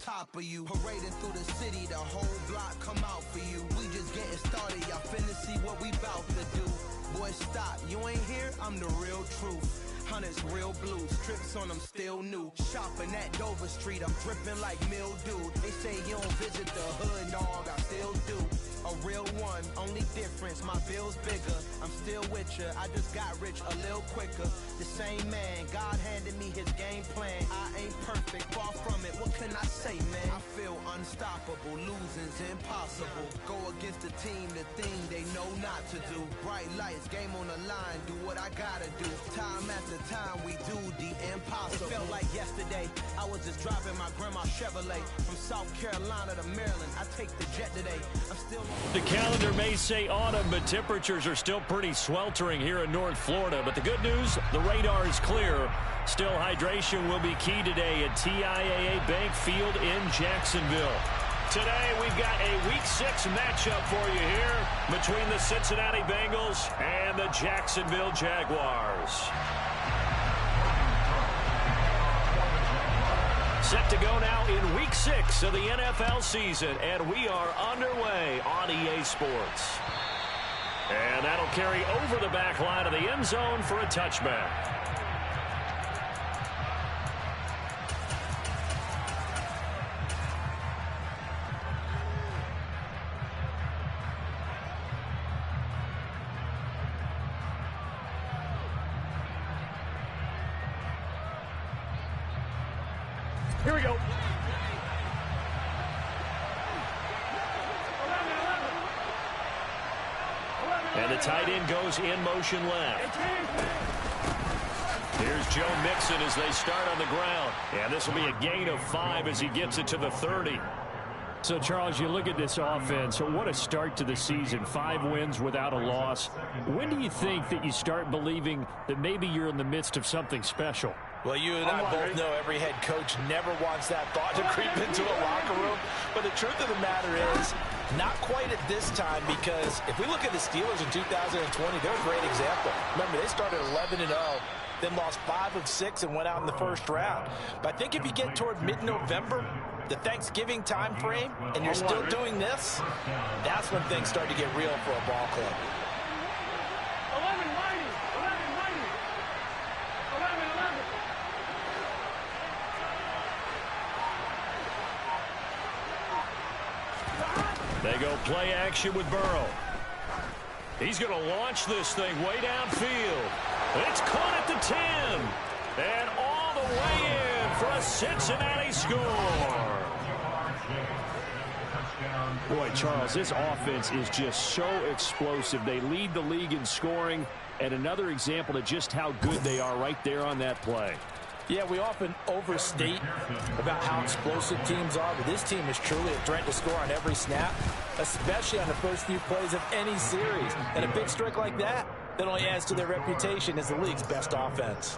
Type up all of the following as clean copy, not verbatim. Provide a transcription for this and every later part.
top of you. Parading through the city, the whole block come out for you. We just getting started, y'all finna see what we bout to do. Boy, stop, you ain't here, I'm the real truth. Hunters, real blues, strips on them still new. Shopping at Dover Street, I'm dripping like mildew. They say you don't visit the hood, dog, I still do. A real one, only difference, my bill's bigger. I'm still with ya, I just got rich a little quicker. The same man, God handed me his game plan. I ain't perfect, far from it, what can I say, man? I feel unstoppable, losing's impossible. Go against the team, the thing they know not to do. Bright lights, game on the line, do what I gotta do. Time after time, we do the impossible. It felt like yesterday, I was just driving my grandma's Chevrolet. From South Carolina to Maryland, I take the jet today. I'm still... The calendar may say autumn, but temperatures are still pretty sweltering here in North Florida. But the good news, the radar is clear. Still, hydration will be key today at TIAA Bank Field in Jacksonville. Today, we've got a Week 6 matchup for you here between the Cincinnati Bengals and the Jacksonville Jaguars. Set to go now in Week 6 of the NFL season, and we are underway on EA Sports. And that'll carry over the back line of the end zone for a touchback. Here we go. And the tight end goes in motion left. Here's Joe Mixon as they start on the ground. And this will be a gain of 5 as he gets it to the 30. So, Charles, you look at this offense, what a start to the season. 5 wins without a loss. When do you think that you start believing that maybe you're in the midst of something special? Well, you and I both know every head coach never wants that thought to creep into a locker room. But the truth of the matter is, not quite at this time, because if we look at the Steelers in 2020, they're a great example. Remember, they started 11-0, then lost 5 of 6 and went out in the first round. But I think if you get toward mid-November, the Thanksgiving time frame, and you're still doing this, that's when things start to get real for a ball club. They go play action with Burrow. He's going to launch this thing way downfield. It's caught at the 10. And all the way in for a Cincinnati score. Boy, Charles, this offense is just so explosive. They lead the league in scoring, and another example of just how good they are right there on that play. Yeah, we often overstate about how explosive teams are, but this team is truly a threat to score on every snap, especially on the first few plays of any series. And a big strike like that only adds to their reputation as the league's best offense.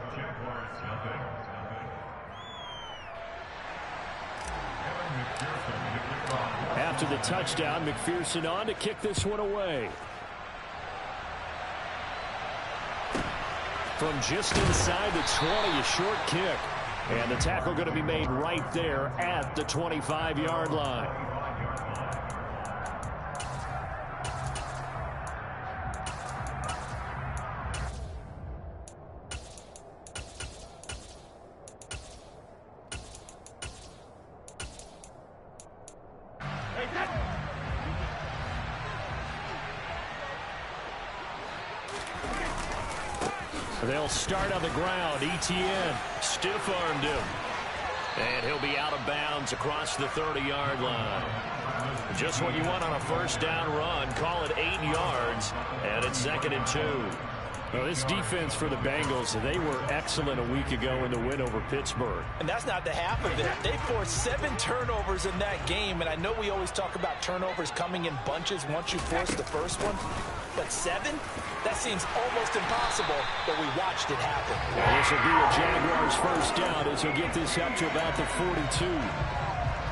After the touchdown, McPherson on to kick this one away. From just inside the 20, a short kick. And the tackle going to be made right there at the 25-yard line. They'll start on the ground. Etienne stiff-armed him. And he'll be out of bounds across the 30-yard line. Just what you want on a first down run. Call it 8 yards. And it's 2nd and 2. Well, this defense for the Bengals, they were excellent a week ago in the win over Pittsburgh. And that's not the half of it. They forced 7 turnovers in that game. And I know we always talk about turnovers coming in bunches once you force the first one. But 7? That seems almost impossible, but we watched it happen. Well, this will be a Jaguars first down as he'll get this up to about the 42.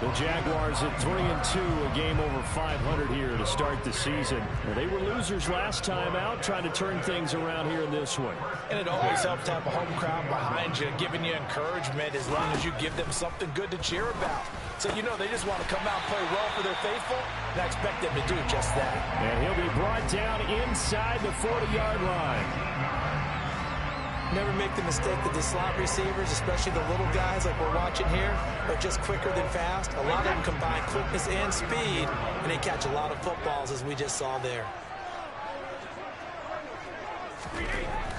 The Jaguars at 3-2, a game over 500 here to start the season. Well, they were losers last time out, trying to turn things around here in this one. And it always helps to have a home crowd behind you, giving you encouragement as long as you give them something good to cheer about. So, you know, they just want to come out and play well for their faithful, and I expect them to do just that. And he'll be brought down inside the 40-yard line. Never make the mistake that the slot receivers, especially the little guys like we're watching here, are just quicker than fast. A lot of them combine quickness and speed, and they catch a lot of footballs, as we just saw there.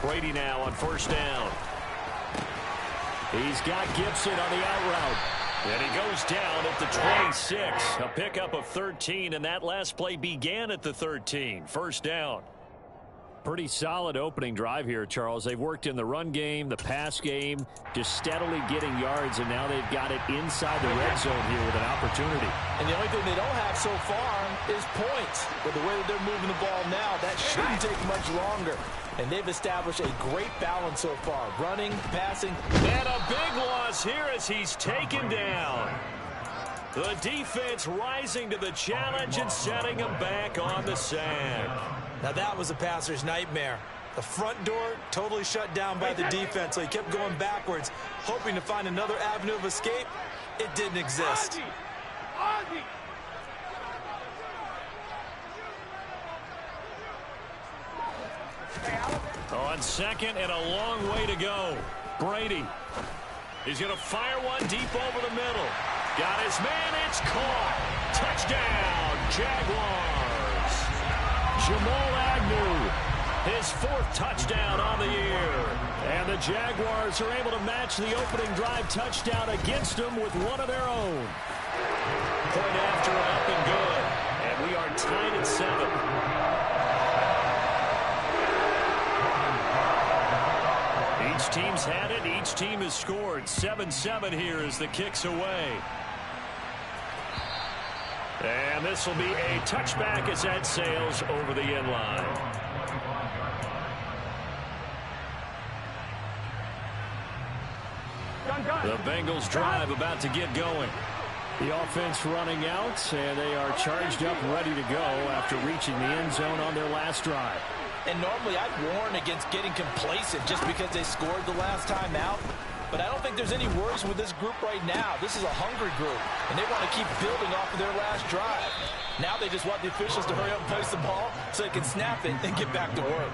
Brady now on first down. He's got Gibson on the out route. And he goes down at the 26. A pickup of 13, and that last play began at the 13. First down. Pretty solid opening drive here, Charles. They've worked in the run game, the pass game, just steadily getting yards, and now they've got it inside the red zone here with an opportunity. And the only thing they don't have so far is points. With the way that they're moving the ball now, that shouldn't take much longer. And they've established a great balance so far. Running, passing. And a big loss here as he's taken down. The defense rising to the challenge and setting him back on the sack. Now that was a passer's nightmare. The front door totally shut down by the defense, so he kept going backwards, hoping to find another avenue of escape. It didn't exist. On second and a long way to go. Brady. He's going to fire one deep over the middle. Got his man. It's caught. Touchdown, Jaguars. Jamal Agnew, his 4th touchdown on the year. And the Jaguars are able to match the opening drive touchdown against them with one of their own. Point after up and good. And we are tied at 7. Each team's had it. Each team has scored. 7-7 here as the kick's away. And this will be a touchback as that sails over the end line. The Bengals drive about to get going. The offense running out, and they are charged up ready to go after reaching the end zone on their last drive. And normally I'd warn against getting complacent just because they scored the last time out. But I don't think there's any worries with this group right now. This is a hungry group, and they want to keep building off of their last drive. Now they just want the officials to hurry up and place the ball so they can snap it and get back to work.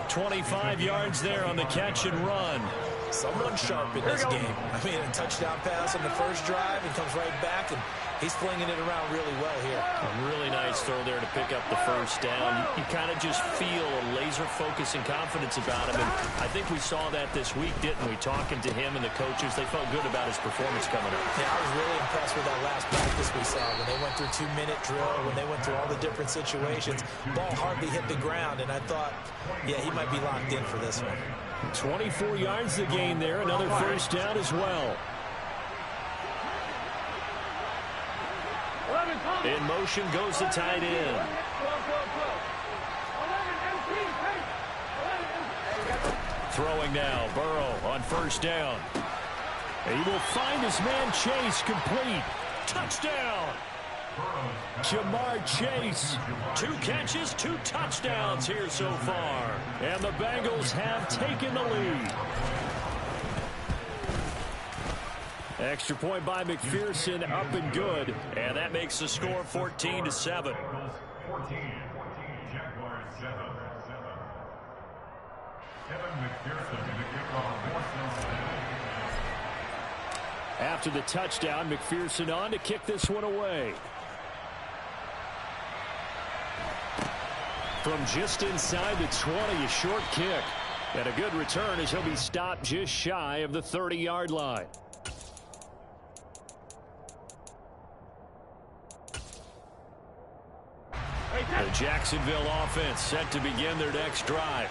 25 yards there on the catch and run. Someone sharp in this game. I mean, a touchdown pass on the first drive and comes right back, and he's flinging it around really well here. A really nice throw there to pick up the first down. You kind of just feel a laser focus and confidence about him, and I think we saw that this week, didn't we? Talking to him and the coaches, they felt good about his performance coming up. Yeah, I was really impressed with that last practice we saw when they went through 2-minute drill, when they went through all the different situations. Ball hardly hit the ground, and I thought, yeah, he might be locked in for this one. 24 yards the gain there. Another first down as well. In motion goes the tight end. Throwing now. Burrow on first down. He will find his man Chase complete. Touchdown. Jamar Chase. 2 catches, 2 touchdowns here so far. And the Bengals have taken the lead. Extra point by McPherson, up and good. And that makes the score 14-7. After the touchdown, McPherson on to kick this one away. From just inside the 20, a short kick. And a good return as he'll be stopped just shy of the 30-yard line. The Jacksonville offense set to begin their next drive.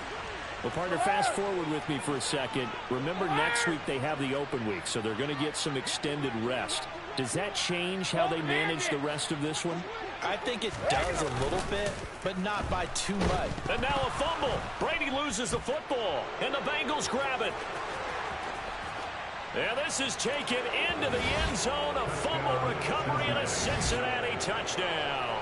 Well, partner, fast forward with me for a second. Remember, next week they have the open week, so they're going to get some extended rest. Does that change how they manage the rest of this one? I think it does a little bit, but not by too much. And now a fumble. Brady loses the football, and the Bengals grab it. And this is taken into the end zone. A fumble recovery and a Cincinnati touchdown.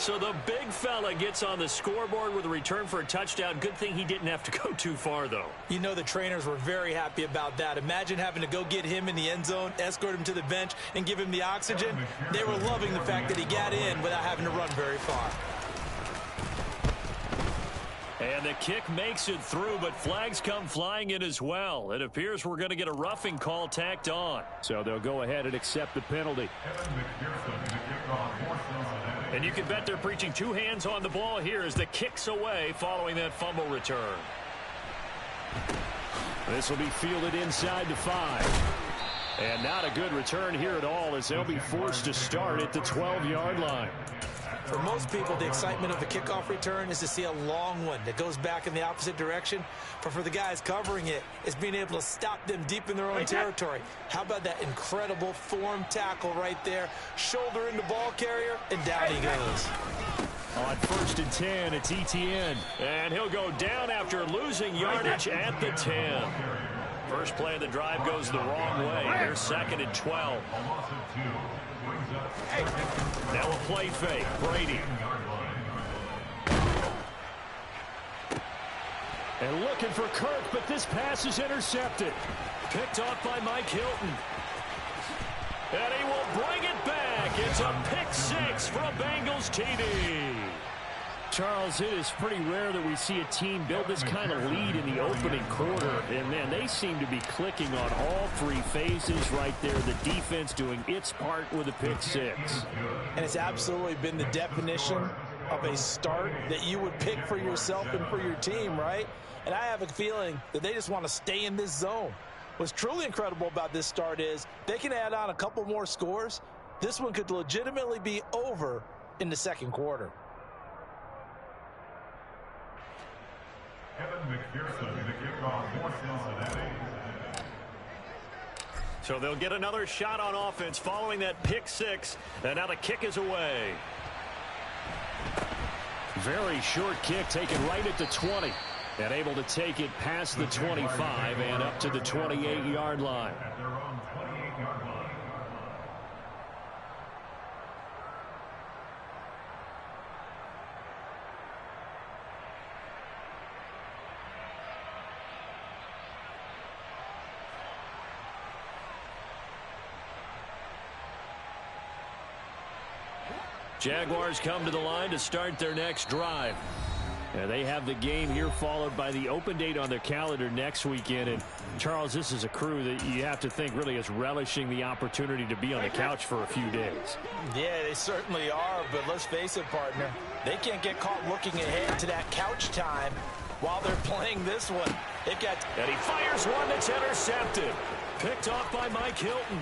So the big fella gets on the scoreboard with a return for a touchdown. Good thing he didn't have to go too far, though. You know the trainers were very happy about that. Imagine having to go get him in the end zone, escort him to the bench, and give him the oxygen. They were loving the fact that he got in without having to run very far. And the kick makes it through, but flags come flying in as well. It appears we're going to get a roughing call tacked on. So they'll go ahead and accept the penalty. And you can bet they're preaching two hands on the ball here as the kick's away following that fumble return. This will be fielded inside the 5. And not a good return here at all as they'll be forced to start at the 12-yard line. For most people, the excitement of the kickoff return is to see a long one that goes back in the opposite direction. But for the guys covering it, it's being able to stop them deep in their own territory. How about that incredible form tackle right there? Shoulder in the ball carrier, and down he goes. On 1st and 10, it's Etienne. And he'll go down after losing yardage at the 10. First play of the drive goes the wrong way. Here's 2nd and 12. Now a play fake. Brady. And looking for Kirk, but this pass is intercepted. Picked off by Mike Hilton. And he will bring it back. It's a pick 6 for a Bengals TD. Charles, it is pretty rare that we see a team build this kind of lead in the opening quarter. And, man, they seem to be clicking on all three phases right there. The defense doing its part with a pick 6. And it's absolutely been the definition of a start that you would pick for yourself and for your team, right? And I have a feeling that they just want to stay in this zone. What's truly incredible about this start is they can add on a couple more scores. This one could legitimately be over in the second quarter. So they'll get another shot on offense following that pick 6. And now the kick is away. Very short kick taken right at the 20. And able to take it past the 25 and up to the 28-yard line. Jaguars come to the line to start their next drive. And they have the game here followed by the open date on their calendar next weekend. And, Charles, this is a crew that you have to think really is relishing the opportunity to be on the couch for a few days. Yeah, they certainly are. But let's face it, partner, they can't get caught looking ahead to that couch time while they're playing this one. And he fires one that's intercepted. Picked off by Mike Hilton.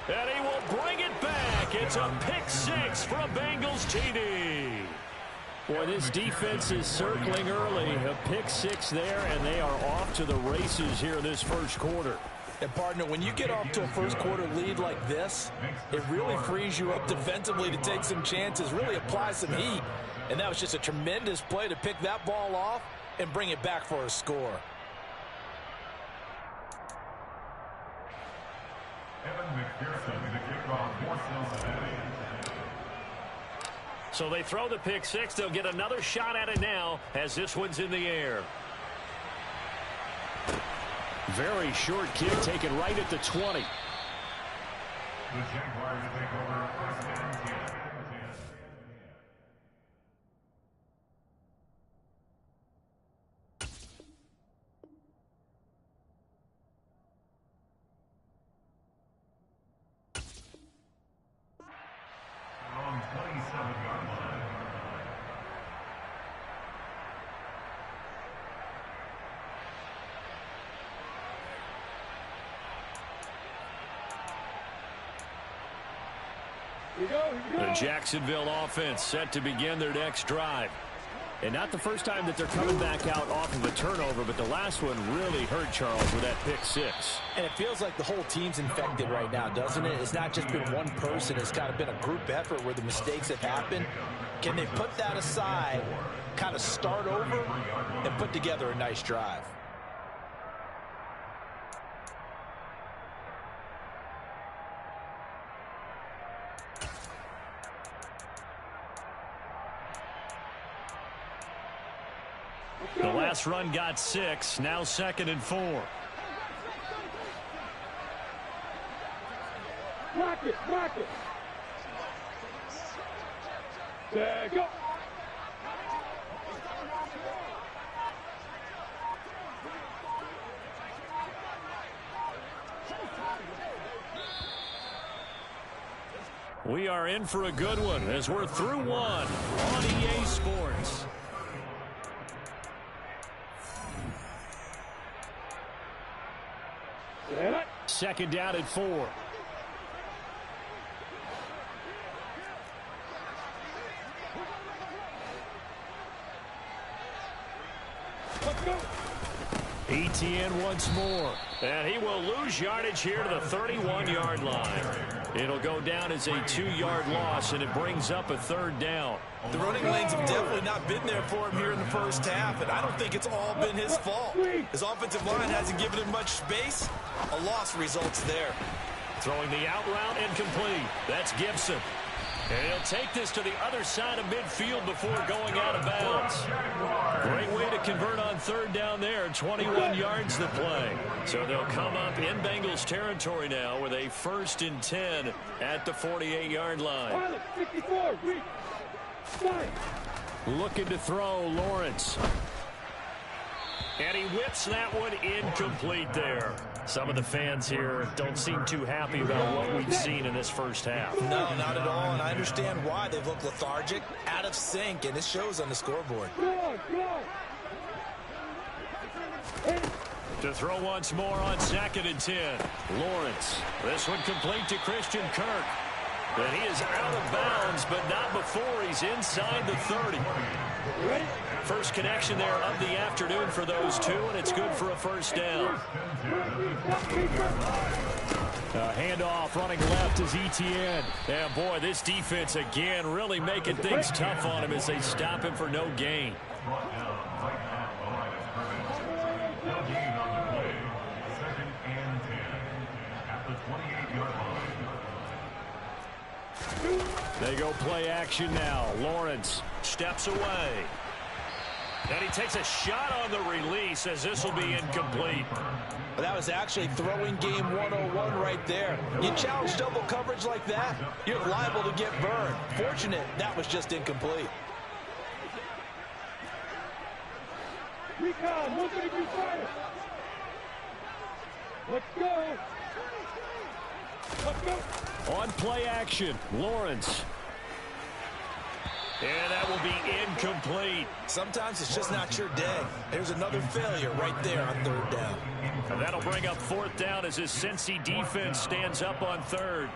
And he will bring it back. It's a pick 6 for a Bengals TD. Boy, this defense is circling early. A pick 6 there, and they are off to the races here in this first quarter. And, partner, when you get off to a first quarter lead like this, it really frees you up defensively to take some chances, really apply some heat. And that was just a tremendous play to pick that ball off and bring it back for a score. So they throw the pick 6. They'll get another shot at it now as this one's in the air. Very short kick taken right at the 20. The Jaguars take over first and 10. On 27-yard line. The Jacksonville offense set to begin their next drive. And not the first time that they're coming back out off of a turnover, but the last one really hurt Charles with that pick 6. And it feels like the whole team's infected right now, doesn't it? It's not just been one person. It's kind of been a group effort where the mistakes have happened. Can they put that aside, kind of start over, and put together a nice drive? The last run got 6. Now 2nd and 4. Rock it. There, go. We are in for a good one as we're through one on EA Sports. Second down at 4. Let's go. ETN once more. And he will lose yardage here to the 31-yard line. It'll go down as a 2-yard loss, and it brings up a 3rd down. The running lanes have definitely not been there for him here in the first half, and I don't think it's all been his fault. His offensive line hasn't given him much space. A loss results there. Throwing the out route incomplete. That's Gibson. And he'll take this to the other side of midfield before going out of bounds. Great way to convert on 3rd down there. 21 yards to play. So they'll come up in Bengals territory now with a 1st and 10 at the 48-yard line. 54, Looking to throw, Lawrence. And he whips that one incomplete there. Some of the fans here don't seem too happy about what we've seen in this first half. No, not at all, and I understand why. They've looked lethargic, out of sync, and it shows on the scoreboard. To throw once more on 2nd and 10. Lawrence. This one complete to Christian Kirk. But he is out of bounds, but not before he's inside the 30. First connection there of the afternoon for those two, and it's good for a 1st down. Handoff running left is ETN. And boy, this defense again really making things tough on him as they stop him for no gain. They go play action now. Lawrence steps away. And he takes a shot on the release as this will be incomplete. But that was actually throwing game 101 right there. You challenge double coverage like that, you're liable to get burned. Fortunate that was just incomplete. Recon, 135. Let's go. Let's go. On play action, Lawrence. And that will be incomplete. Sometimes it's just not your day. There's another failure right there on 3rd down. And that'll bring up 4th down as his Cincy defense stands up on 3rd.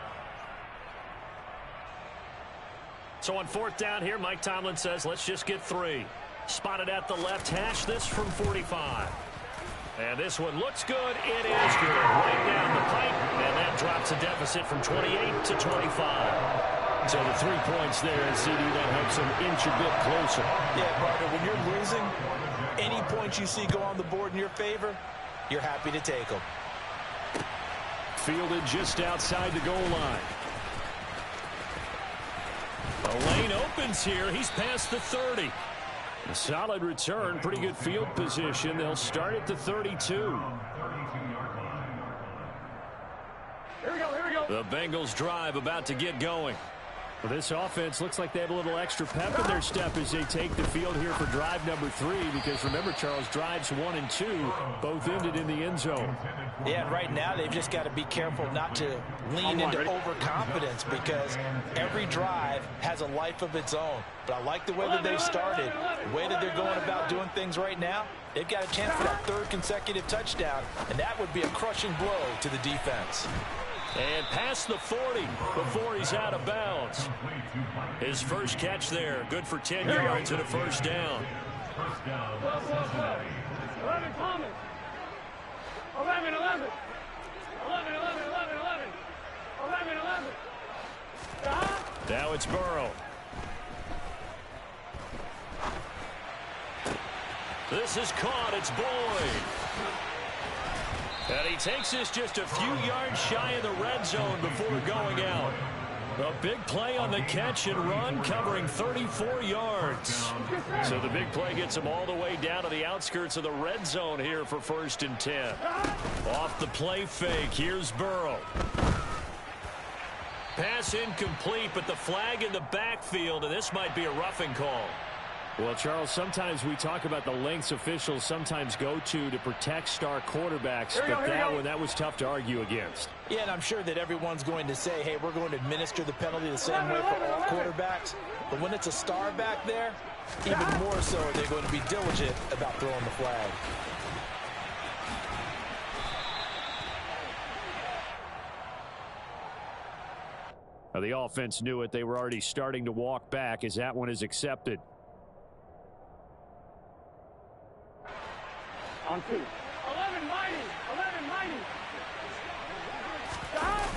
So on 4th down here, Mike Tomlin says, let's just get 3. Spotted at the left hash, this from 45. And this one looks good. It is good. Right down the pipe. And that drops a deficit from 28 to 25. So the 3 points there, and CD, that helps him inch a bit closer. Yeah, partner, when you're losing, any points you see go on the board in your favor, you're happy to take them. Fielded just outside the goal line. The lane opens here. He's past the 30. A solid return, pretty good field position. They'll start at the 32. Here we go. The Bengals drive about to get going. Well, this offense looks like they have a little extra pep in their step as they take the field here for drive number 3, because remember, Charles, drives 1 and 2 both ended in the end zone. Yeah, and right now they've just got to be careful not to lean into overconfidence, because every drive has a life of its own. But I like the way that they've started, the way that they're going about doing things right now. They've got a chance for that 3rd consecutive touchdown, and that would be a crushing blow to the defense. And past the 40 before he's out of bounds. His first catch there, good for 10 yards and a 1st down. 11 Thomas. 11. 11. Now it's Burrow. This is caught. It's Boyd. And he takes this just a few yards shy of the red zone before going out. A big play on the catch and run, covering 34 yards. So the big play gets him all the way down to the outskirts of the red zone here for 1st and 10. Off the play fake, here's Burrow. Pass incomplete, but the flag in the backfield, and this might be a roughing call. Well, Charles, sometimes we talk about the lengths officials sometimes go to protect star quarterbacks, but that was tough to argue against. Yeah, and I'm sure that everyone's going to say, hey, we're going to administer the penalty the same way for all quarterbacks. But when it's a star back there, even more so are they going to be diligent about throwing the flag. Now, the offense knew it. They were already starting to walk back as that one is accepted. On 2. 11 mighty. 11 mighty. Stop.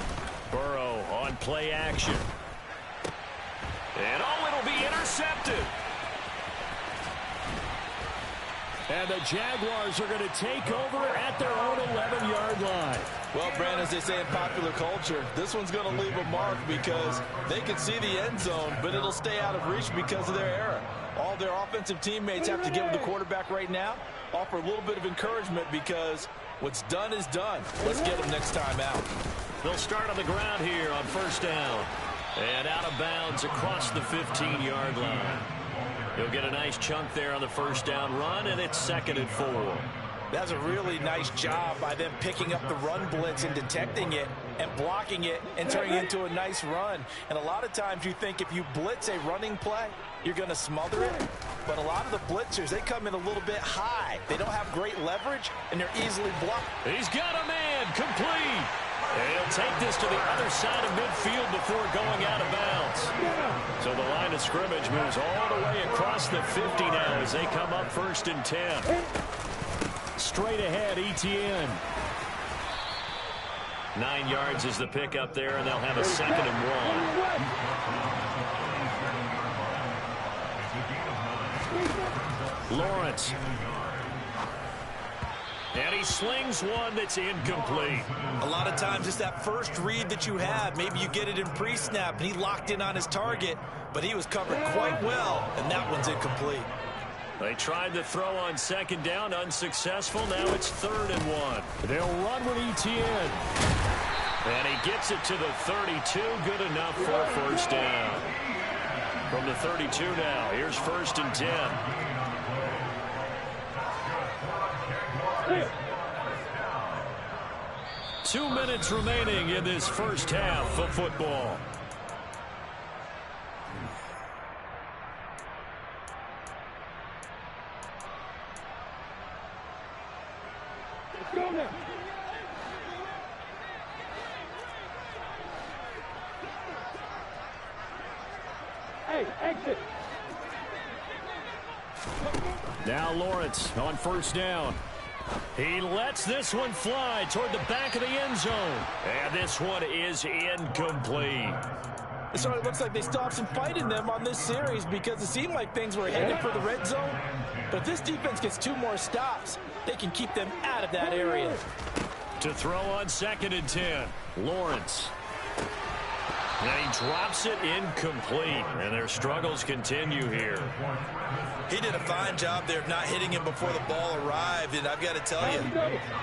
Burrow on play action. And it'll be intercepted. And the Jaguars are going to take over at their own 11-yard line. Well, Brandon, as they say in popular culture, this one's going to leave a mark because they can see the end zone, but it'll stay out of reach because of their error. All their offensive teammates have to give the quarterback right now, offer a little bit of encouragement because what's done is done. Let's get them next time out. They'll start on the ground here on 1st down. And out of bounds across the 15-yard line. He'll get a nice chunk there on the 1st down run, and it's 2nd and 4. That's a really nice job by them picking up the run blitz and detecting it and blocking it and turning it into a nice run. And a lot of times you think if you blitz a running play, you're going to smother it. But a lot of the blitzers, they come in a little bit high. They don't have great leverage, and they're easily blocked. He's got a man complete. And he'll take this to the other side of midfield before going out of bounds. So the line of scrimmage moves all the way across the 50 now as they come up 1st and 10. Straight ahead, ETN. 9 yards is the pickup there, and they'll have a 2nd and 1. Lawrence. And he slings one that's incomplete. A lot of times it's that first read that you have. Maybe you get it in pre-snap, and he locked in on his target, but he was covered quite well, and that one's incomplete. They tried to throw on 2nd down, unsuccessful. Now it's 3rd and 1. They'll run with ETN. And he gets it to the 32. Good enough for a 1st down. From the 32 now, here's 1st and 10. 2 minutes remaining in this first half of football. Let's go now. Hey, exit. Now Lawrence on 1st down. He lets this one fly toward the back of the end zone. And this one is incomplete. It sort of looks like they stopped some fight in them on this series because it seemed like things were headed for the red zone. But if this defense gets 2 more stops, they can keep them out of that area. To throw on 2nd and 10, Lawrence. And he drops it incomplete, and their struggles continue here. He did a fine job there of not hitting him before the ball arrived, and I've got to tell you,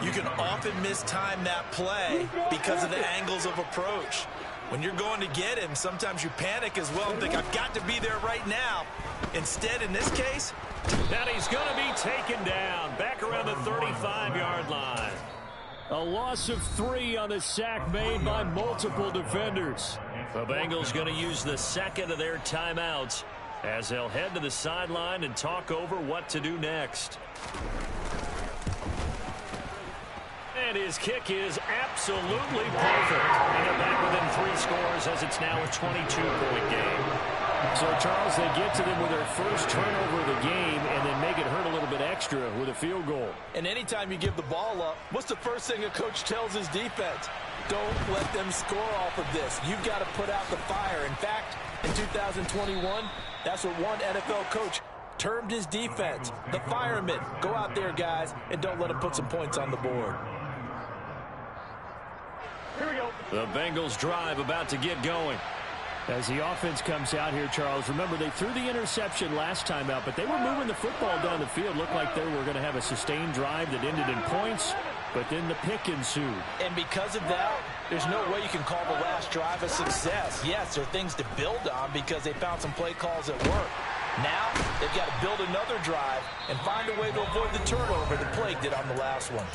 you can often mistime that play because of the angles of approach. When you're going to get him, sometimes you panic as well and think, I've got to be there right now. Instead, in this case, and he's going to be taken down back around the 35-yard line. A loss of 3 on the sack made by multiple defenders. The Bengals going to use the 2nd of their timeouts as they'll head to the sideline and talk over what to do next. And his kick is absolutely perfect. And they're back within 3 scores as it's now a 22-point game. So, Charles, they get to them with their first turnover of the game and then make it hurt a little bit extra with a field goal. And anytime you give the ball up, what's the first thing a coach tells his defense? Don't let them score off of this. You've got to put out the fire. In fact, in 2021, that's what one NFL coach termed his defense, the firemen. Go out there, guys, and don't let them put some points on the board. Here we go. The Bengals drive about to get going. As the offense comes out here, Charles, remember they threw the interception last time out, but they were moving the football down the field. Looked like they were going to have a sustained drive that ended in points, but then the pick ensued. And because of that, there's no way you can call the last drive a success. Yes, there are things to build on because they found some play calls that work. Now, they've got to build another drive and find a way to avoid the turnover that Plague did on the last one.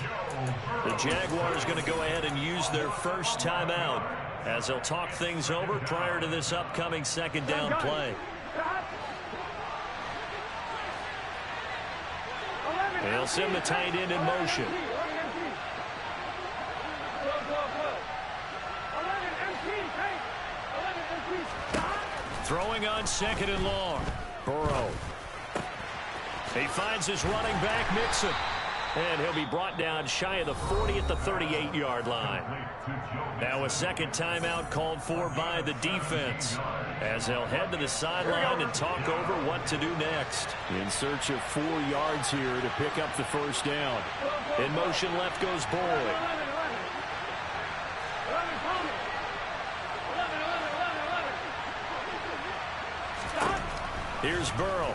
The Jaguars going to go ahead and use their first timeout as they'll talk things over prior to this upcoming second down play. They'll send the tight end in motion. Throwing on second and long. Burrow. He finds his running back, Mixon. And he'll be brought down shy of the 40 at the 38-yard line. Now a second timeout called for by the defense as they'll head to the sideline and talk over what to do next. In search of 4 yards here to pick up the first down. In motion left goes Boyd. Here's Burrow.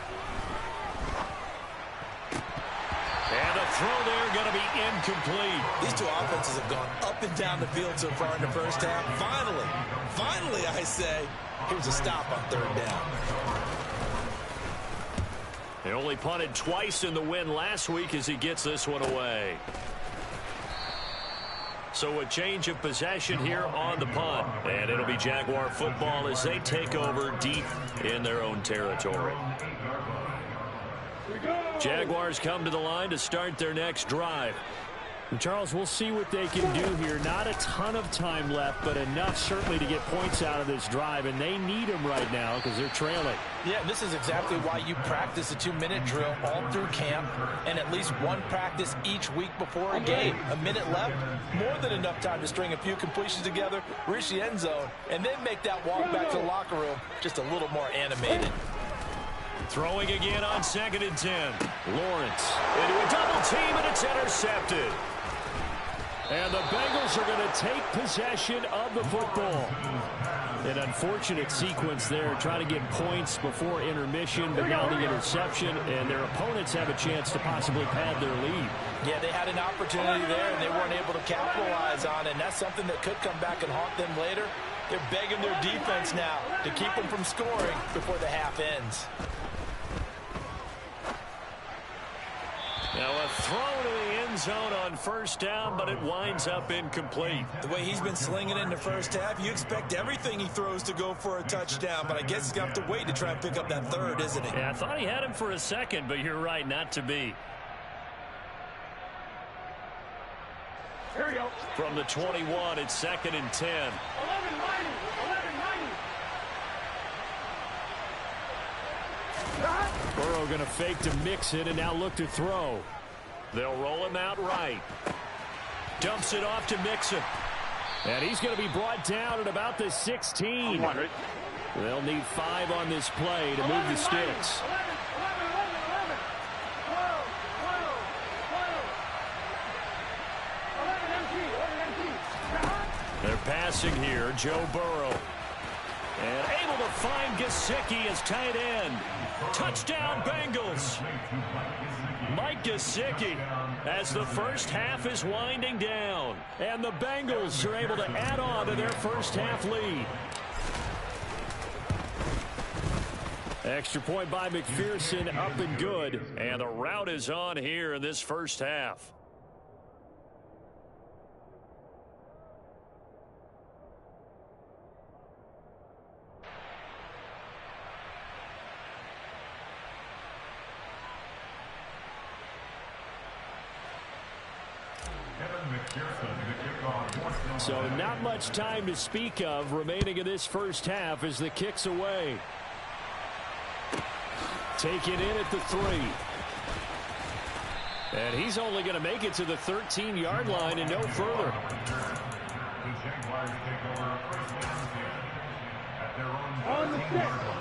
And the throw there going to be incomplete. These two offenses have gone up and down the field so far in the first half. Finally, I say, here's a stop on third down. They only punted twice in the win last week as he gets this one away. So a change of possession here on the punt. And it'll be Jaguar football as they take over deep in their own territory. Jaguars come to the line to start their next drive. And Charles, we'll see what they can do here. Not a ton of time left, but enough certainly to get points out of this drive, and they need them right now because they're trailing. Yeah, this is exactly why you practice a 2-minute drill all through camp and at least one practice each week before a game. A minute left, more than enough time to string a few completions together, reach the end zone, and then make that walk back to the locker room just a little more animated. Throwing again on 2nd and 10. Lawrence into a double team, and it's intercepted. And the Bengals are going to take possession of the football. An unfortunate sequence there, trying to get points before intermission, but now the interception, and their opponents have a chance to possibly pad their lead. Yeah, they had an opportunity there, and they weren't able to capitalize on it, and that's something that could come back and haunt them later. They're begging their defense now to keep them from scoring before the half ends. Now a throw to the end zone on first down, but it winds up incomplete. The way he's been slinging in the first half, you expect everything he throws to go for a touchdown, but I guess he's going to have to wait to try and pick up that third, isn't he? Yeah, I thought he had him for a second, but you're right, not to be. Here we go. From the 21, it's 2nd and 10. 11-90. 11-90. Burrow going to fake to mix it and now look to throw. They'll roll him out right. Dumps it off to Mixon. And he's going to be brought down at about the 16. They'll need 5 on this play to move the sticks. They're passing here, Joe Burrow. And able to find Gesicki as tight end. Touchdown, Bengals. Mike Gesicki as the first half is winding down. And the Bengals are able to add on to their first half lead. Extra point by McPherson, up and good. And the rout is on here in this first half. So not much time to speak of remaining in this first half as the kick's away. Taken in at the 3. And he's only going to make it to the 13-yard line and no further.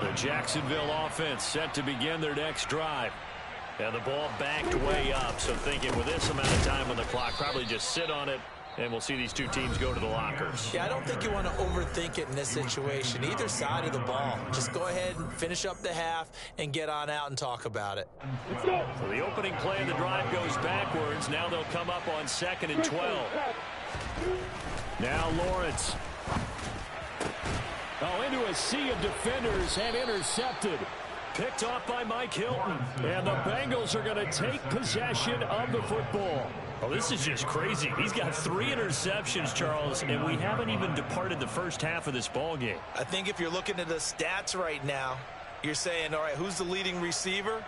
The Jacksonville offense set to begin their next drive. And the ball backed way up, so thinking with this amount of time on the clock, probably just sit on it And we'll see these two teams go to the lockers. Yeah, I don't think you want to overthink it in this situation. Either side of the ball. Just go ahead and finish up the half and get on out and talk about it. So the opening play of the drive goes backwards. Now they'll come up on 2nd and 12. Now Lawrence. Oh, into a sea of defenders and intercepted. Picked off by Mike Hilton. And the Bengals are going to take possession of the football. Oh, this is just crazy. He's got 3 interceptions, Charles, and we haven't even departed the first half of this ball game. I think if you're looking at the stats right now, you're saying, all right, who's the leading receiver?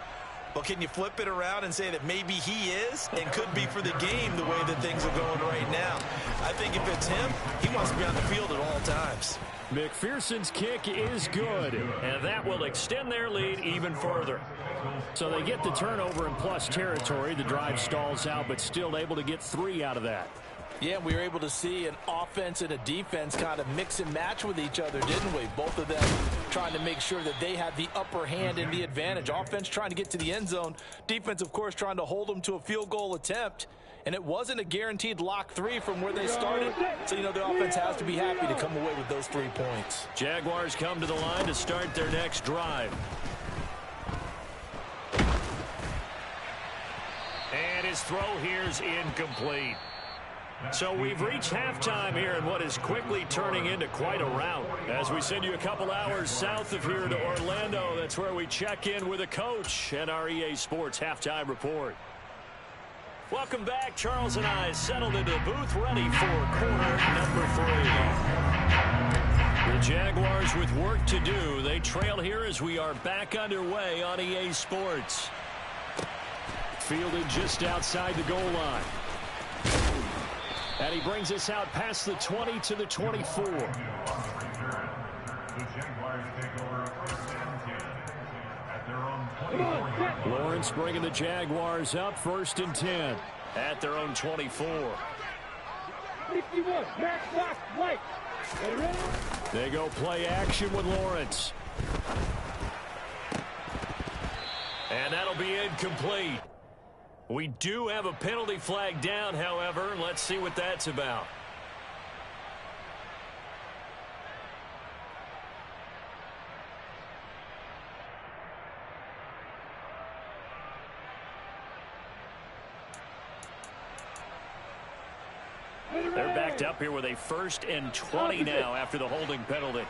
Well, can you flip it around and say that maybe he is and could be for the game the way that things are going right now? I think if it's him, he wants to be on the field at all times. McPherson's kick is good, and that will extend their lead even further. So they get the turnover in plus territory. The drive stalls out, but still able to get 3 out of that. Yeah, we were able to see an offense and a defense kind of mix and match with each other, didn't we? Both of them trying to make sure that they had the upper hand and the advantage. Offense trying to get to the end zone. Defense, of course, trying to hold them to a field goal attempt. And it wasn't a guaranteed lock 3 from where they started. So, you know, the offense has to be happy to come away with those 3 points. Jaguars come to the line to start their next drive. And his throw here is incomplete. So we've reached halftime here in what is quickly turning into quite a rout. As we send you a couple hours south of here to Orlando, that's where we check in with a coach and our EA Sports Halftime Report. Welcome back. Charles and I settled into the booth, ready for quarter number 3. The Jaguars with work to do. They trail here as we are back underway on EA Sports. Fielded just outside the goal line. And he brings us out past the 20 to the 24. The Jaguars take over 1st and 10 at their own 24. Lawrence bringing the Jaguars up 1st and 10 at their own 24. 51, back, right. They go play action with Lawrence. And that'll be incomplete. We do have a penalty flag down, however. Let's see what that's about. They're backed up here with a 1st and 20 now after the holding penalty.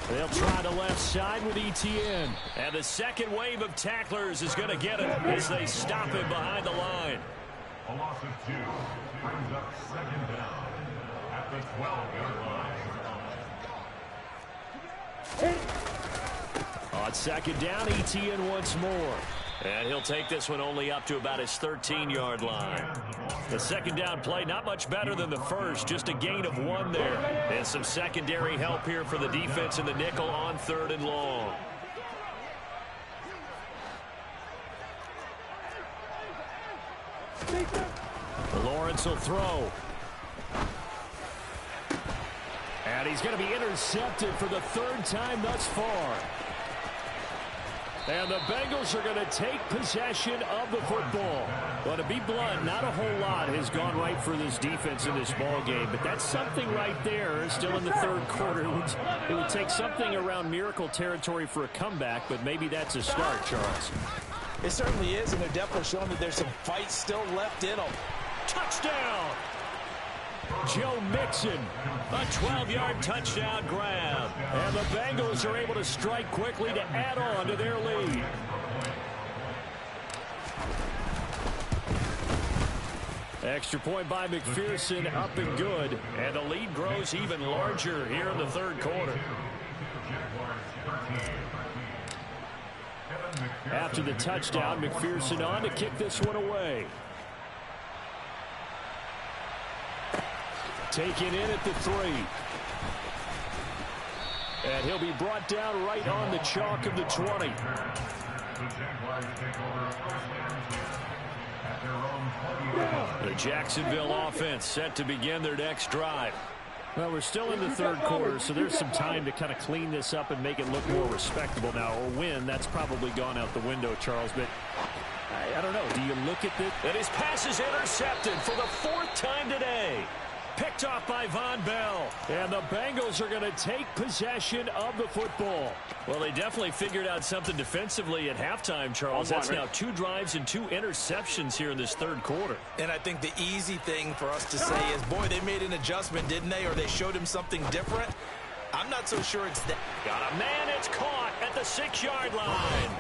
They'll try the left side with ETN. And the second wave of tacklers is going to get him as they stop him behind the line. A loss of 2 brings up 2nd down at the 12-yard line. On 2nd down, ETN once more. And he'll take this one only up to about his 13-yard line. The 2nd down play, not much better than the first, just a gain of 1 there. And some secondary help here for the defense in the nickel on 3rd and long. Lawrence will throw. And he's going to be intercepted for the 3rd time thus far. And the Bengals are going to take possession of the football. Well, to be blunt, not a whole lot has gone right for this defense in this ball game, but that's something right there. Still in the 3rd quarter. It would take something around miracle territory for a comeback, but maybe that's a start, Charles. It certainly is, and they're definitely showing that there's some fight still left in them. Touchdown! Joe Mixon, a 12-yard touchdown grab. And the Bengals are able to strike quickly to add on to their lead. Extra point by McPherson, up and good. And the lead grows even larger here in the 3rd quarter. After the touchdown, McPherson on to kick this one away. Taken in at the 3. And he'll be brought down right on the chalk of the 20. The Jacksonville offense set to begin their next drive. Well, we're still in the 3rd quarter, so there's some time to kind of clean this up and make it look more respectable now. Or win, that's probably gone out the window, Charles. But I don't know. Do you look at this? And his pass is intercepted for the 4th time today. Picked off by Von Bell. And the Bengals are going to take possession of the football. Well, they definitely figured out something defensively at halftime, Charles. That's now 2 drives and 2 interceptions here in this 3rd quarter. And I think the easy thing for us to say is, boy, they made an adjustment, didn't they? Or they showed him something different. I'm not so sure it's that. Got a man, it's caught at the 6-yard line.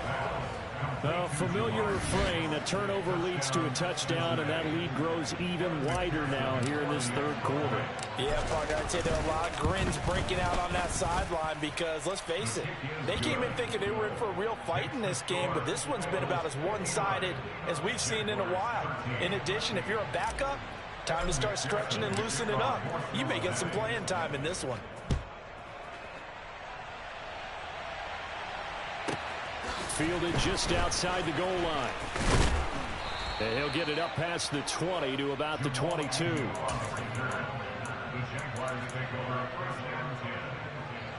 A familiar refrain, a turnover leads to a touchdown, and that lead grows even wider now here in this 3rd quarter. Yeah, partner, I'd say there are a lot of grins breaking out on that sideline because, let's face it, they came in thinking they were in for a real fight in this game, but this one's been about as one-sided as we've seen in a while. In addition, if you're a backup, time to start stretching and loosening up. You may get some playing time in this one. Fielded just outside the goal line. And he'll get it up past the 20 to about the 22. The Jaguars take over 1st and 10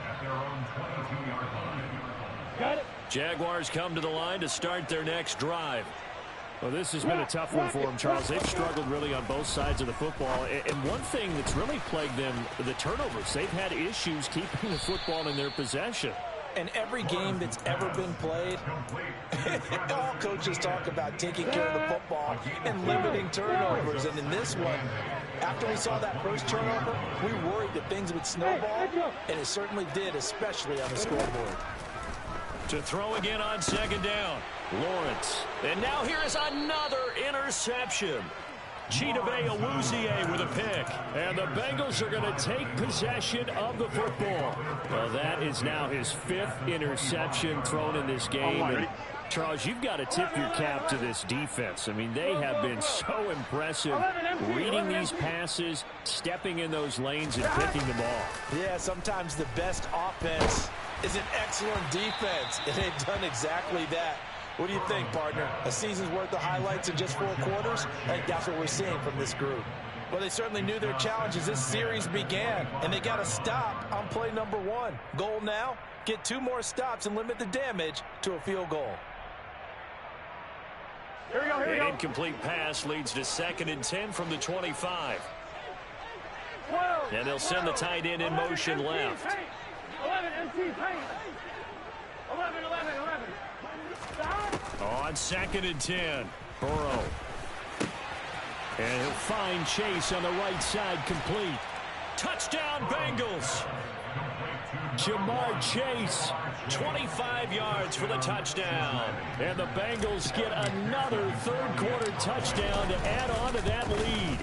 at their own 22-yard line. Got it. Jaguars come to the line to start their next drive. Well, this has been a tough one for them, Charles. They've struggled really on both sides of the football. And one thing that's really plagued them, the turnovers. They've had issues keeping the football in their possession. And every game that's ever been played, all coaches talk about taking care of the football and limiting turnovers. And in this one, after we saw that first turnover, we worried that things would snowball, and it certainly did, especially on the scoreboard. To throw again on 2nd down, Lawrence. And now here is another interception. Chidobe Awuzie with a pick. And the Bengals are going to take possession of the football. Well, that is now his 5th interception thrown in this game. And Charles, you've got to tip your cap to this defense. I mean, they have been so impressive reading these passes, stepping in those lanes, and picking them off. Yeah, sometimes the best offense is an excellent defense, and they've done exactly that. What do you think, partner? A season's worth of highlights in just 4 quarters? I think that's what we're seeing from this group. Well, they certainly knew their challenge as this series began, and they got to stop on play number 1. Goal now, get 2 more stops and limit the damage to a field goal. Here we go, here we An go. incomplete pass leads to 2nd and 10 from the 25. 12. And they'll send the tight end in motion left. 11, MC, paint. 11. On 2nd and 10, Burrow. And he'll find Chase on the right side, complete. Touchdown, Bengals. Jamar Chase, 25 yards for the touchdown. And the Bengals get another 3rd quarter touchdown to add on to that lead.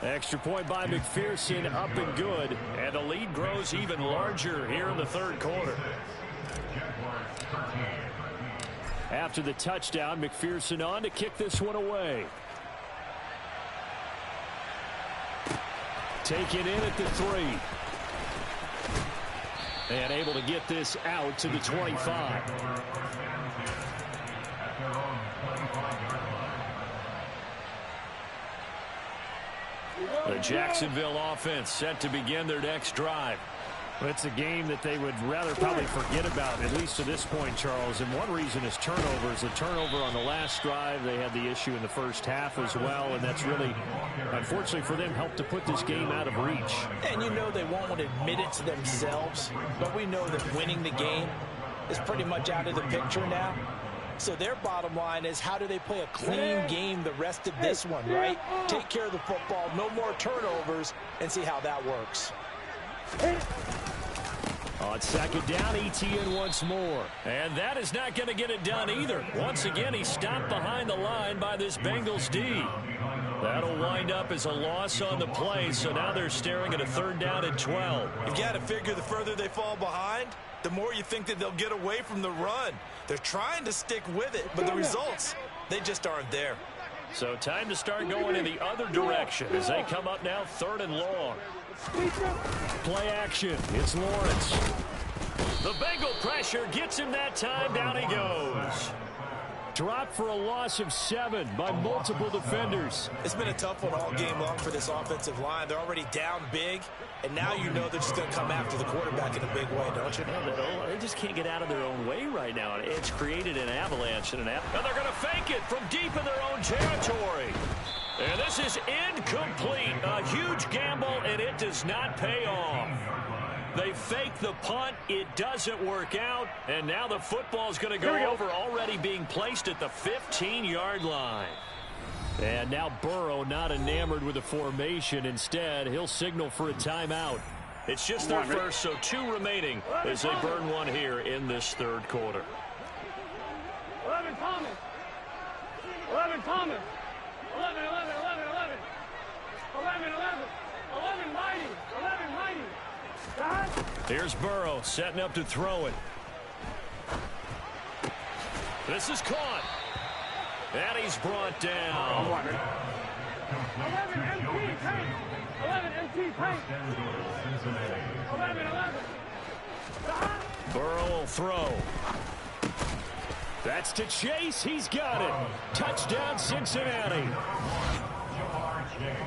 Extra point by McPherson, up and good. And the lead grows even larger here in the 3rd quarter. After the touchdown, McPherson on to kick this one away. Taken in at the 3. And able to get this out to the 25. The Jacksonville offense set to begin their next drive. It's a game that they would rather probably forget about, at least to this point, Charles. And one reason is turnovers. The turnover on the last drive, they had the issue in the first half as well. And that's really, unfortunately for them, helped to put this game out of reach. And you know they won't want to admit it to themselves, but we know that winning the game is pretty much out of the picture now. So their bottom line is, how do they play a clean game the rest of this one, right? Take care of the football, no more turnovers, and see how that works. On 2nd down, Etienne once more. And that is not going to get it done either. Once again, he's stopped behind the line by this Bengals D. That'll wind up as a loss on the play, so now they're staring at a 3rd down and 12. You've got to figure the further they fall behind, the more you think that they'll get away from the run. They're trying to stick with it, but the results, they just aren't there. So time to start going in the other direction as they come up now 3rd and long. Play action. It's Lawrence. The Bengal pressure gets him that time. Down he goes. Dropped for a loss of 7 by multiple defenders. It's been a tough one all game long for this offensive line. They're already down big, and now you know they're just going to come after the quarterback in a big way, don't you? Yeah, they just can't get out of their own way right now. It's created an avalanche. And they're going to fake it from deep in their own territory. And this is incomplete. A huge gamble, and it does not pay off. They fake the punt. It doesn't work out. And now the football is going to go over, already being placed at the 15-yard line. And now Burrow not enamored with the formation. Instead, he'll signal for a timeout. It's just their first, so 2 remaining as they burn one here in this third quarter. 11 Thomas. 11 Thomas. 11, 11, 11, 11. 11, 11. 11 Mighty. 11 Mighty. Here's Burrow setting up to throw it. This is caught. And he's brought down. 11 MT paint. 11 MT paint. 11, 11. Burrow will throw. That's to Chase. He's got it. Touchdown, Cincinnati.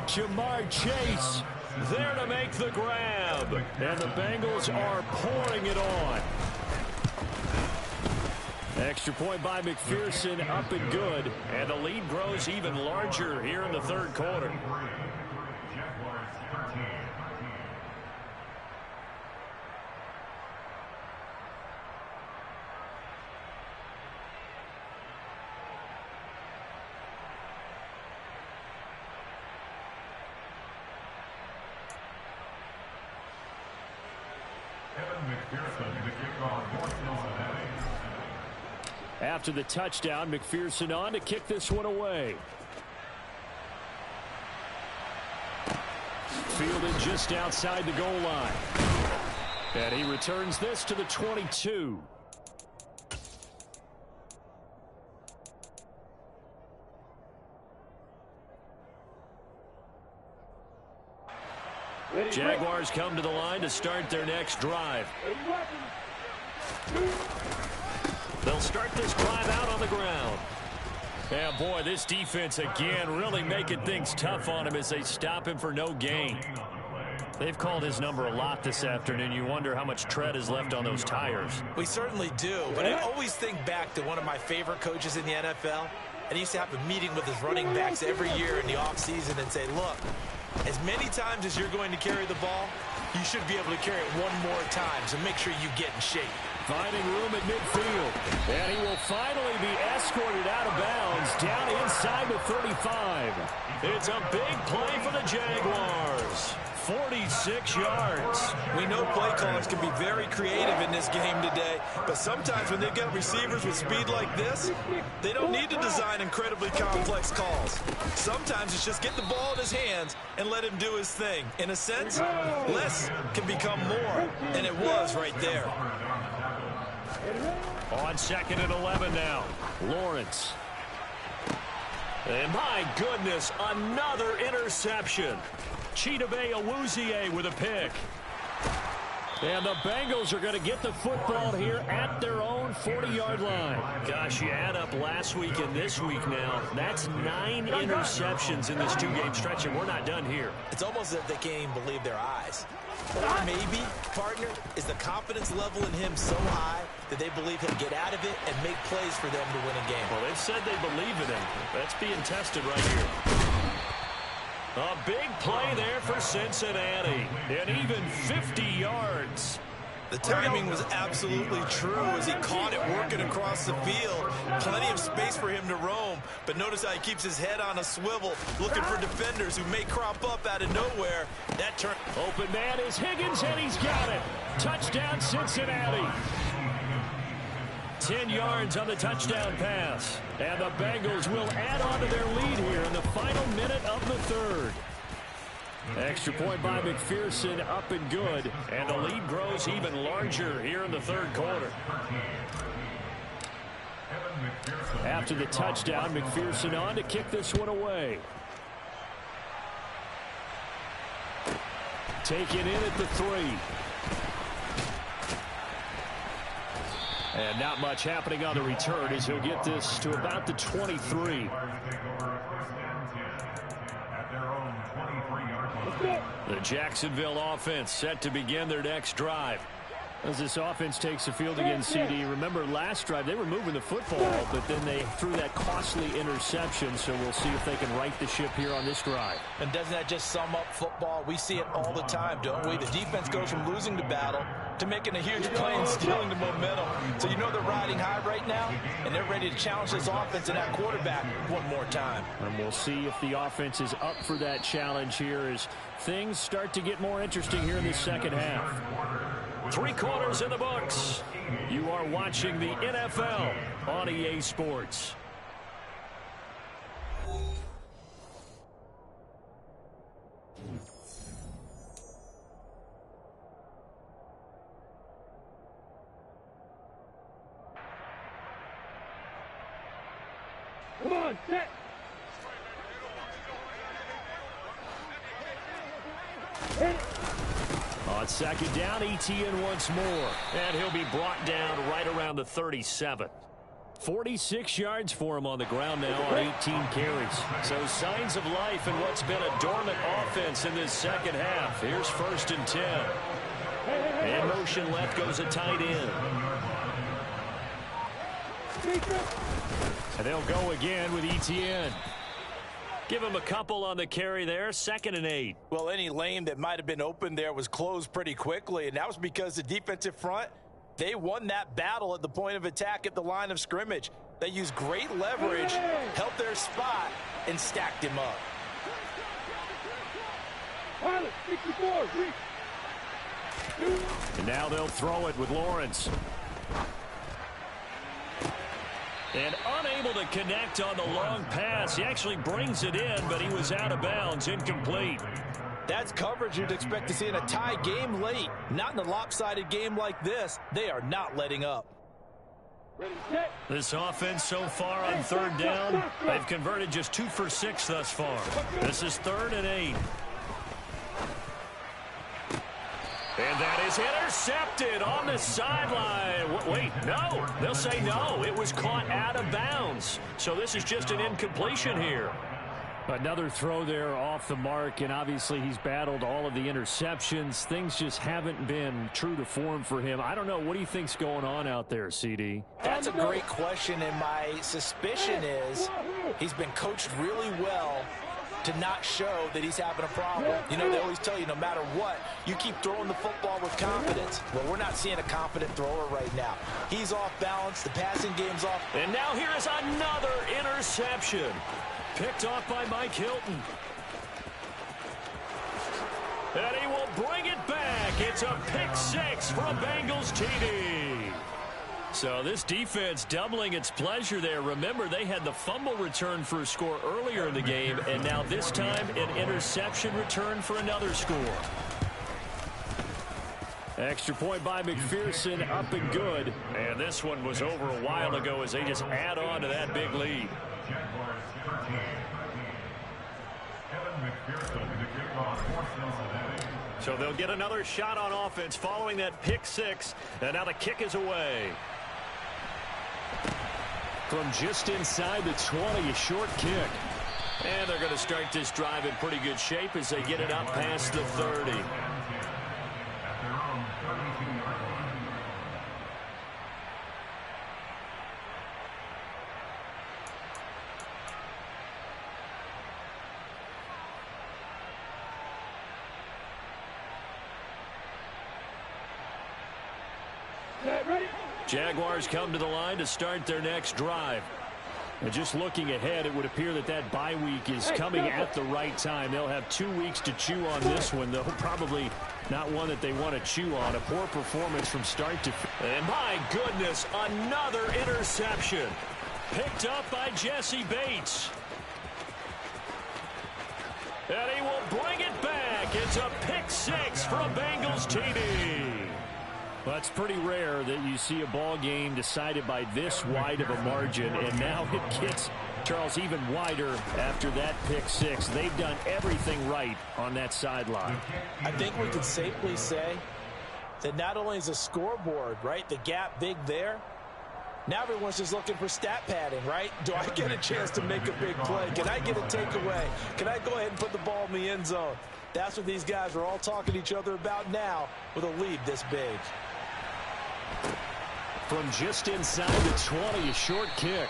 Jamar Chase there to make the grab. And the Bengals are pouring it on. Extra point by McPherson, up and good. And the lead grows even larger here in the third quarter. After the touchdown, McPherson on to kick this one away. Fielded just outside the goal line. And he returns this to the 22. Jaguars come to the line to start their next drive. They'll start this drive out on the ground. Yeah, boy, this defense again really making things tough on him as they stop him for no gain. They've called his number a lot this afternoon. You wonder how much tread is left on those tires. We certainly do, but I always think back to one of my favorite coaches in the NFL. And he used to have a meeting with his running backs every year in the offseason and say, look, as many times as you're going to carry the ball, you should be able to carry it one more time, so make sure you get in shape. Finding room at midfield. And he will finally be escorted out of bounds down inside the 35. It's a big play for the Jaguars. 46 yards. We know play callers can be very creative in this game today, but sometimes when they've got receivers with speed like this, they don't need to design incredibly complex calls. Sometimes it's just get the ball in his hands and let him do his thing. In a sense, less can become more, and it was right there. On 2nd and 11 now. Lawrence. And my goodness, another interception. Chidobe Awuzie with a pick. And the Bengals are going to get the football here at their own 40-yard line. Gosh, you add up last week and this week now. That's 9 interceptions in this 2-game stretch, and we're not done here. It's almost as if they can't even believe their eyes. Or maybe, partner, is the confidence level in him so high that they believe he'll get out of it and make plays for them to win a game. Well, they've said they believe in him. That's being tested right here. A big play there for Cincinnati. And even 50 yards. The timing was absolutely true as he caught it working across the field. Plenty of space for him to roam, but notice how he keeps his head on a swivel, looking for defenders who may crop up out of nowhere. That turn. Open man is Higgins, and he's got it. Touchdown, Cincinnati. 10 yards on the touchdown pass. And the Bengals will add on to their lead here in the final minute of the third. Extra point by McPherson, up and good. And the lead grows even larger here in the third quarter. After the touchdown, McPherson on to kick this one away. Taken in at the 3. And not much happening on the return as he'll get this to about the 23. The Jacksonville offense set to begin their next drive. As this offense takes the field again, CD, remember last drive they were moving the football, but then they threw that costly interception, so we'll see if they can right the ship here on this drive. And doesn't that just sum up football? We see it all the time, don't we? The defense goes from losing the battle to making a huge play and stealing the momentum. So you know they're riding high right now, and they're ready to challenge this offense and that quarterback one more time. And we'll see if the offense is up for that challenge here as things start to get more interesting here in the second half. 3 quarters in the books. You are watching the NFL on EA Sports. Come on, set. Hit it. On second down, Etienne once more. And he'll be brought down right around the 37. 46 yards for him on the ground now on 18 carries. So signs of life in what's been a dormant offense in this second half. Here's 1st and 10. In motion left goes a tight end. And they'll go again with Etienne. Give him a couple on the carry there. 2nd and 8. Well, any lane that might have been open there was closed pretty quickly, and that was because the defensive front, they won that battle at the point of attack at the line of scrimmage. They used great leverage, held their spot, and stacked him up. Pilot, 64, reach. And now they'll throw it with Lawrence. And unable to connect on the long pass. He actually brings it in, but he was out of bounds, incomplete. That's coverage you'd expect to see in a tie game late. Not in a lopsided game like this. They are not letting up. Ready, set. This offense so far on 3rd down, they've converted just 2 for 6 thus far. This is 3rd and 8. And that is intercepted on the sideline. Wait, no. They'll say no. It was caught out of bounds. So this is just an incompletion here. Another throw there off the mark, and obviously he's battled all of the interceptions. Things just haven't been true to form for him. I don't know. What do you think's going on out there, CD? That's a great question, and my suspicion is he's been coached really well to not show that he's having a problem. You know, they always tell you no matter what, you keep throwing the football with confidence. Well, we're not seeing a confident thrower right now. He's off balance. The passing game's off. And now here is another interception. Picked off by Mike Hilton. And he will bring it back. It's a pick 6 from Bengals TD. So this defense doubling its pleasure there. Remember, they had the fumble return for a score earlier in the game, and now this time an interception return for another score. Extra point by McPherson, up and good. And this one was over a while ago as they just add on to that big lead. So they'll get another shot on offense following that pick 6, and now the kick is away. From just inside the 20, a short kick. And they're going to start this drive in pretty good shape as they get it up past the 30. Jaguars come to the line to start their next drive. And just looking ahead, it would appear that that bye week is coming at the right time. They'll have 2 weeks to chew on this one, though probably not one that they want to chew on. A poor performance from start to finish. And my goodness, another interception. Picked up by Jesse Bates. And he will bring it back. It's a pick 6 from Bengals TD. Well, it's pretty rare that you see a ball game decided by this wide of a margin, and now it gets, Charles, even wider after that pick 6. They've done everything right on that sideline. I think we could safely say that not only is the scoreboard, right, the gap big there, Now everyone's just looking for stat padding, right? Do I get a chance to make a big play? Can I get a takeaway? Can I go ahead and put the ball in the end zone? That's what these guys are all talking to each other about now with a lead this big. From just inside the 20, a short kick.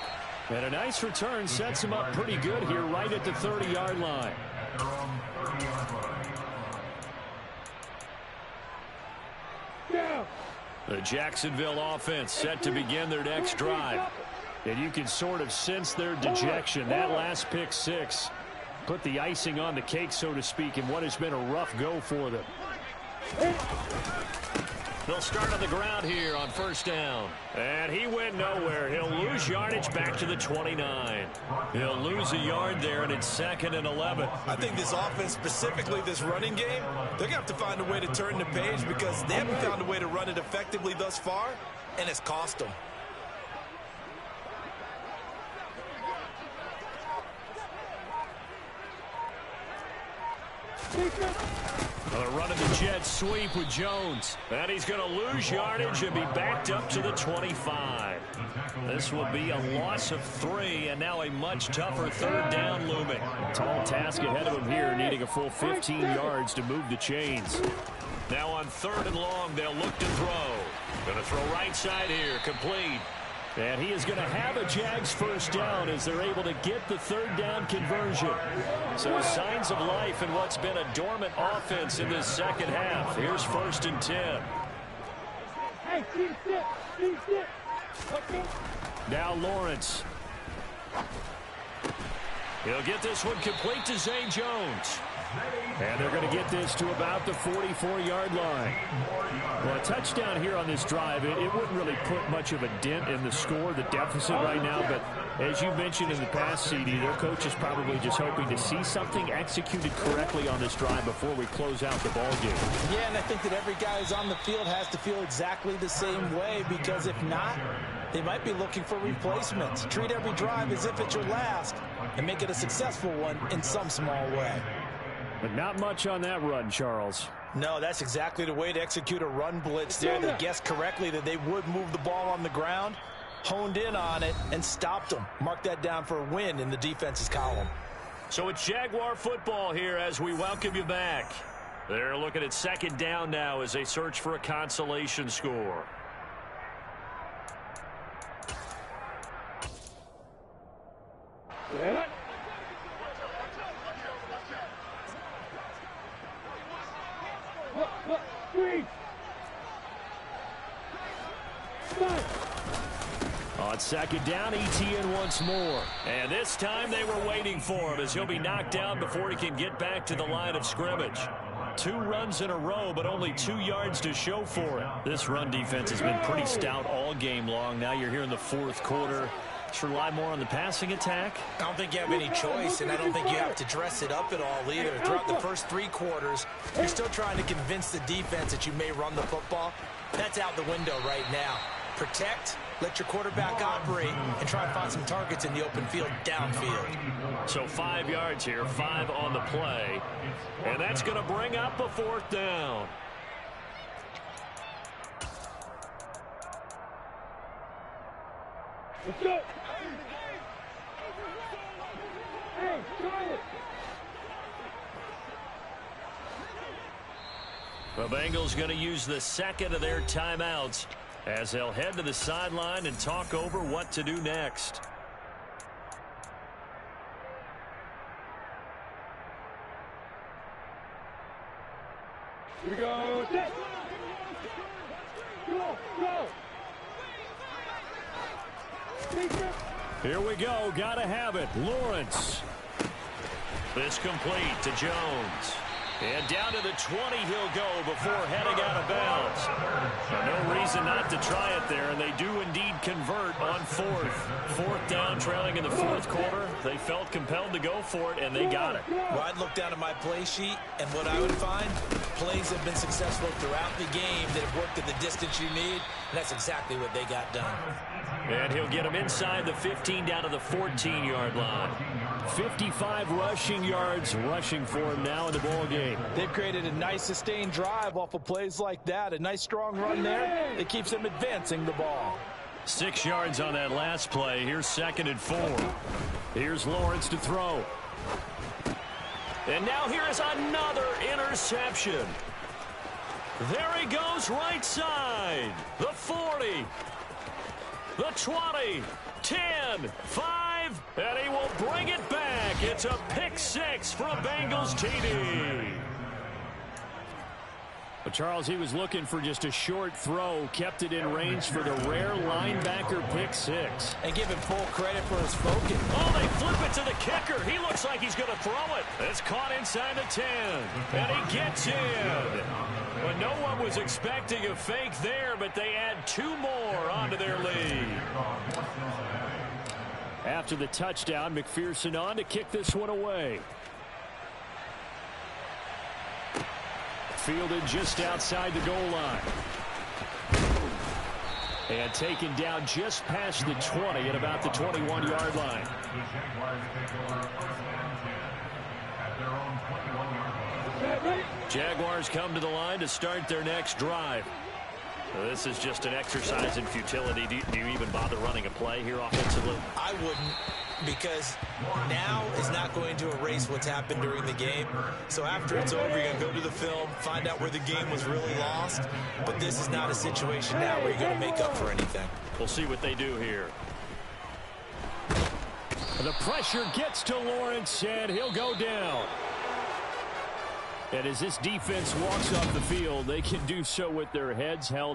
And a nice return sets him up pretty good here right at the 30-yard line. The Jacksonville offense set to begin their next drive. And you can sort of sense their dejection. That last pick six put the icing on the cake, so to speak, in what has been a rough go for them. They'll start on the ground here on first down. And he went nowhere. He'll lose yardage back to the 29. He'll lose a yard there, and it's 2nd and 11. I think this offense, specifically this running game, they're going to have to find a way to turn the page because they haven't found a way to run it effectively thus far, and it's cost them. They're running the jet sweep with Jones. And he's going to lose yardage and be backed up to the 25. This will be a loss of 3, and now a much tougher third down looming. Tall task ahead of him here, needing a full 15 yards to move the chains. Now on 3rd and long, they'll look to throw. Going to throw right side here, complete. And he is going to have a Jags first down as they're able to get the 3rd down conversion. So signs of life in what's been a dormant offense in this second half. Here's 1st and 10. Now Lawrence. He'll get this one complete to Zay Jones. And they're going to get this to about the 44-yard line. Well, a touchdown here on this drive, it wouldn't really put much of a dent in the score, the deficit right now. But as you mentioned in the past, CD, their coach is probably just hoping to see something executed correctly on this drive before we close out the ball game. Yeah, and I think that every guy who's on the field has to feel exactly the same way, because if not, they might be looking for replacements. Treat every drive as if it's your last and make it a successful one in some small way. But not much on that run, Charles. No, that's exactly the way to execute a run blitz there. They guessed correctly that they would move the ball on the ground, honed in on it, and stopped them. Mark that down for a win in the defense's column. So it's Jaguar football here as we welcome you back. They're looking at 2nd down now as they search for a consolation score. Yeah. On 2nd down, ETN once more. And this time they were waiting for him as he'll be knocked down before he can get back to the line of scrimmage. 2 runs in a row, but only 2 yards to show for it. This run defense has been pretty stout all game long. Now you're here in the 4th quarter. Let's rely more on the passing attack. I don't think you have any choice, and I don't think you have to dress it up at all either. Throughout the first 3 quarters, you're still trying to convince the defense that you may run the football. That's out the window right now. Protect, let your quarterback operate, and try and find some targets in the open field downfield. So 5 yards here, 5 on the play. And that's going to bring up a 4th down. Let's go. Hey, try it. The Bengals going to use the 2nd of their timeouts as they'll head to the sideline and talk over what to do next. Here we go. Go, go. Here we go. Got to have it. Lawrence. This complete to Jones. And down to the 20 he'll go before heading out of bounds. No reason not to try it there, and they do indeed convert on 4th. 4th down, trailing in the 4th quarter. They felt compelled to go for it, and they got it. Well, I'd look down at my play sheet, and what I would find, plays have been successful throughout the game that have worked at the distance you need, and that's exactly what they got done. And he'll get him inside the 15 down to the 14-yard line. 55 rushing yards rushing for him now in the ball game. They've created a nice sustained drive off of plays like that. A nice strong run there that keeps them advancing the ball. 6 yards on that last play. Here's 2nd and 4. Here's Lawrence to throw. And now here is another interception. There he goes right side. The 40. The 20. 10. 5. And he will bring it back. It's a pick 6 for a Bengals TD. But Charles, he was looking for just a short throw, kept it in range for the rare linebacker pick 6. And give him full credit for his focus. Oh, they flip it to the kicker. He looks like he's going to throw it. It's caught inside the 10. And he gets in. Well, no one was expecting a fake there, but they add 2 more onto their lead. After the touchdown, McPherson on to kick this one away. Fielded just outside the goal line. And taken down just past the 20 at about the 21-yard line. The Jaguars take over 1st and 10 at their own 21-yard line. Jaguars come to the line to start their next drive. This is just an exercise in futility. Do you even bother running a play here offensively? I wouldn't, because now is not going to erase what's happened during the game. So after it's over, you're going to go to the film, find out where the game was really lost. But this is not a situation now where you're going to make up for anything. We'll see what they do here. The pressure gets to Lawrence, and he'll go down. And as this defense walks off the field, they can do so with their heads held